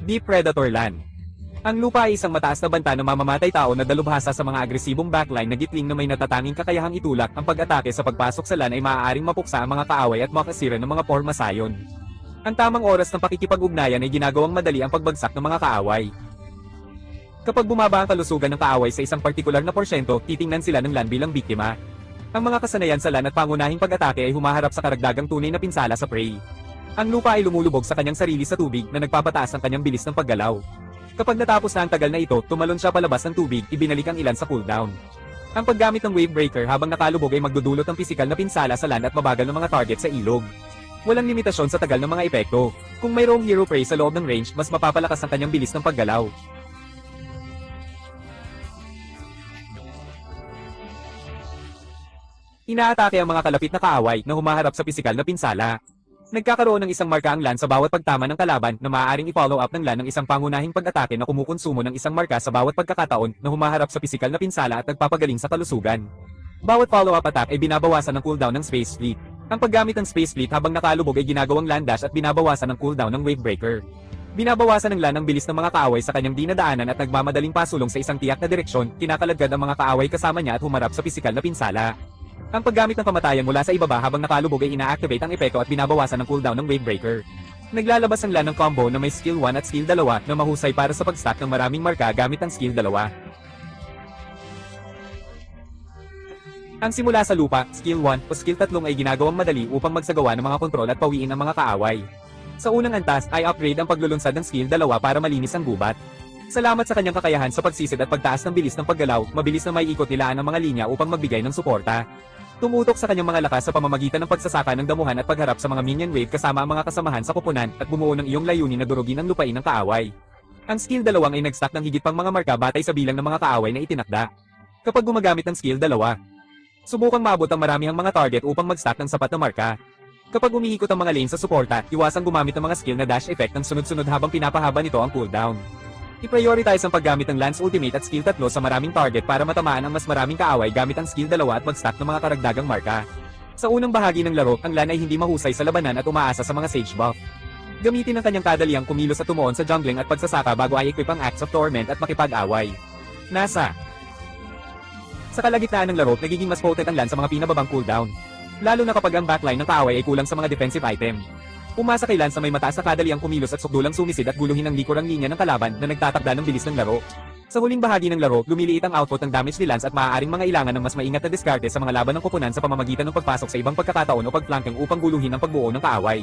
Deep Predator Land. Ang lupa ay isang mataas na banta na mamamatay tao na dalubhasa sa mga agresibong backline na gitling na may natatanging kakayahang itulak. Ang pag-atake sa pagpasok sa LAN ay maaaring mapuksa ang mga kaaway at makasira ng mga pormasayon. Ang tamang oras ng pakikipag-ugnayan ay ginagawang madali ang pagbagsak ng mga kaaway. Kapag bumaba ang kalusugan ng kaaway sa isang partikular na porsyento, titingnan sila ng LAN bilang biktima. Ang mga kasanayan sa LAN at pangunahing pag-atake ay humaharap sa karagdagang tunay na pinsala sa prey. Ang lupa ay lumulubog sa kanyang sarili sa tubig na nagpapataas ang kanyang bilis ng paggalaw. Kapag natapos na ang tagal na ito, tumalon siya palabas ng tubig, ibinalik ang ilan sa cooldown. Ang paggamit ng wave breaker habang nakalubog ay magdudulot ng pisikal na pinsala sa LAN at mabagal ng mga target sa ilog. Walang limitasyon sa tagal ng mga epekto. Kung mayroong hero prey sa loob ng range, mas mapapalakas ang kanyang bilis ng paggalaw. Inaatake ang mga kalapit na kaaway na humaharap sa pisikal na pinsala. Nagkakaroon ng isang marka ang LAN sa bawat pagtama ng kalaban na maaaring i-follow up ng LAN ng isang pangunahing pag-atake na kumukonsumo ng isang marka sa bawat pagkakataon na humaharap sa pisikal na pinsala at nagpapagaling sa kalusugan. Bawat follow-up attack ay binabawasan ng cooldown ng Space Fleet. Ang paggamit ng Space Fleet habang nakalubog ay ginagawang LAN dash at binabawasan ng cooldown ng Wave Breaker. Binabawasan ng LAN ang bilis ng mga kaaway sa kanyang dinadaanan at nagmamadaling pasulong sa isang tiyak na direksyon, kinakalagad ang mga kaaway kasama niya at humarap sa pisikal na pinsala. Ang paggamit ng kamatayan mula sa ibaba habang nakalubog ay ina-activate ang epekto at binabawasan ng cooldown ng Wave Breaker. Naglalabas ang LAN ng combo na may skill 1 at skill 2 na mahusay para sa pag-stack ng maraming marka gamit ang skill 2. Ang simula sa lupa, skill 1 o skill 3 ay ginagawang madali upang magsagawa ng mga kontrol at pawiin ang mga kaaway. Sa unang antas ay upgrade ang paglulunsad ng skill 2 para malinis ang gubat. Salamat sa kanyang kakayahan sa pagsisid at pagtaas ng bilis ng paggalaw, mabilis na maiikot nila ang mga linya upang magbigay ng suporta. Tumutok sa kanyang mga lakas sa pamamagitan ng pagsasaka ng damuhan at pagharap sa mga minion wave kasama ang mga kasamahan sa koponan at bumuo ng iyong layunin na durugin ang lupain ng kaaway. Ang skill 2 ay nag-stack ng higit pang mga marka batay sa bilang ng mga kaaway na itinakda. Kapag gumagamit ng skill 2, subukang maabot ang maramihang mga target upang mag-stack ng sapat na marka. Kapag umiikot ang mga lane sa suporta, iwasang gumamit ng mga skill na dash effect ng sunod-sunod habang pinapahaba nito ang cooldown. I-prioritize ang paggamit ng Lance Ultimate at skill 3 sa maraming target para matamaan ang mas maraming kaaway gamit ang skill 2 at mag-stack ng mga karagdagang marka. Sa unang bahagi ng laro, ang LAN ay hindi mahusay sa labanan at umaasa sa mga Sage buff. Gamitin ang kanyang kadaliang kumilos at tumuon sa jungling at pagsasaka bago ay equip ang Axe of Torment at makipag-away. Sa kalagitnaan ng laro, nagiging mas potent ang LAN sa mga pinababang cooldown. Lalo na kapag ang backline ng kaaway ay kulang sa mga defensive item. Umasa kay LAN sa may mataas na kadaliang kumilos at sukdulang sumisid at guluhin ang likurang linya ng kalaban na nagtatakda ng bilis ng laro. Sa huling bahagi ng laro, lumiliit ang output ng damage ni Lance at maaaring mangailangan ng mas maingat na diskarte sa mga laban ng koponan sa pamamagitan ng pagpasok sa ibang pagkakataon o pagflanking upang guluhin ang pagbuo ng kaaway.